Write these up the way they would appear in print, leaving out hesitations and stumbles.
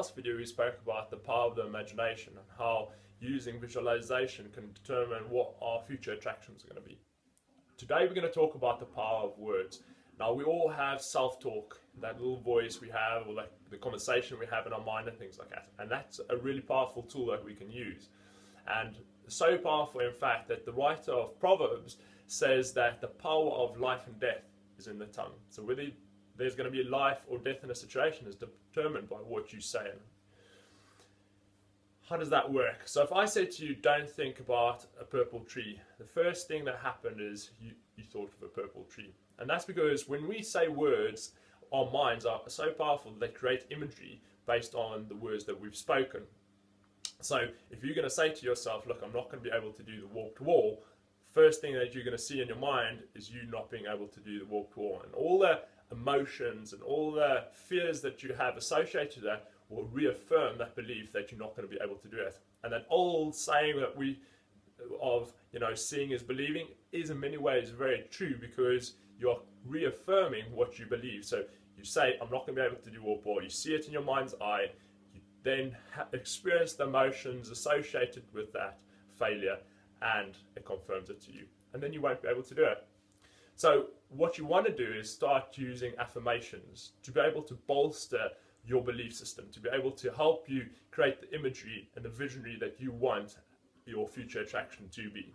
last video we spoke about the power of the imagination and how using visualization can determine what our future attractions are going to be. Today we're going to talk about the power of words. Now we all have self-talk, that little voice we have, or the conversation we have in our mind and things like that. And that's a really powerful tool that we can use. And so powerful in fact that the writer of Proverbs says that the power of life and death is in the tongue. So whether there's going to be life or death in a situation is determined by what you say. How does that work? So if I said to you, don't think about a purple tree, the first thing that happened is you thought of a purple tree. And that's because when we say words, our minds are so powerful that they create imagery based on the words that we've spoken. So if you're going to say to yourself, look, I'm not going to be able to do the walk to wall, first thing that you're going to see in your mind is you not being able to do the walk to wall. And all the emotions and all the fears that you have associated with that will reaffirm that belief that you're not going to be able to do it. And that old saying that seeing is believing is in many ways very true, because you're reaffirming what you believe. So you say, I'm not going to be able to do walk to wall. You see it in your mind's eye. You then experience the emotions associated with that failure, and it confirms it to you. And then you won't be able to do it. So what you want to do is start using affirmations to be able to bolster your belief system, to be able to help you create the imagery and the visionary that you want your future attraction to be.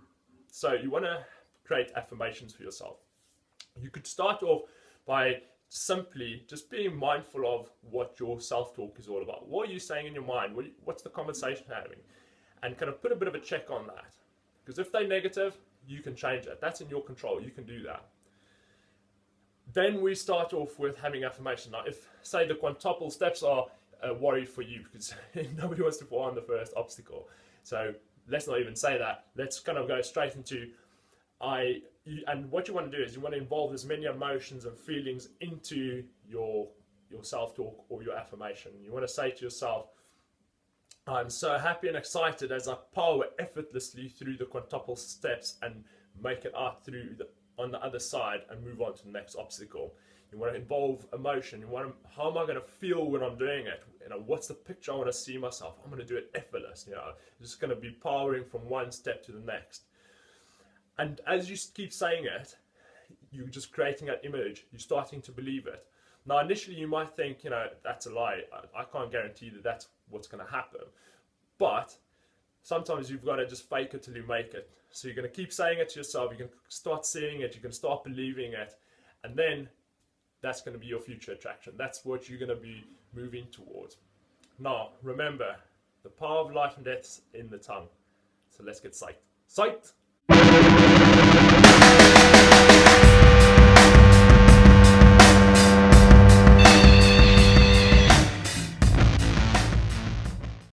So you want to create affirmations for yourself. You could start off by simply just being mindful of what your self-talk is all about. What are you saying in your mind? What's the conversation having? And kind of put a bit of a check on that. Because if they're negative, you can change it. That's in your control. You can do that. Then we start off with having affirmation. Now, if, say, the quintuple steps are a worry for you, because nobody wants to fall on the first obstacle. So let's not even say that. Let's kind of go straight into and what you want to do is you want to involve as many emotions and feelings into your self-talk or your affirmation. You want to say to yourself, I'm so happy and excited as I power effortlessly through the quintuple steps and make it out on the other side and move on to the next obstacle. You want to involve emotion. How am I going to feel when I'm doing it? What's the picture I want to see myself? I'm going to do it effortless. Just going to be powering from one step to the next. And as you keep saying it, you're just creating that image. You're starting to believe it. Now, initially, you might think, that's a lie. I can't guarantee that that's what's going to happen. But sometimes you've got to just fake it till you make it. So you're going to keep saying it to yourself. You can start seeing it. You can start believing it. And then that's going to be your future attraction. That's what you're going to be moving towards. Now, remember, the power of life and death is in the tongue. So let's get psyched. Psyched!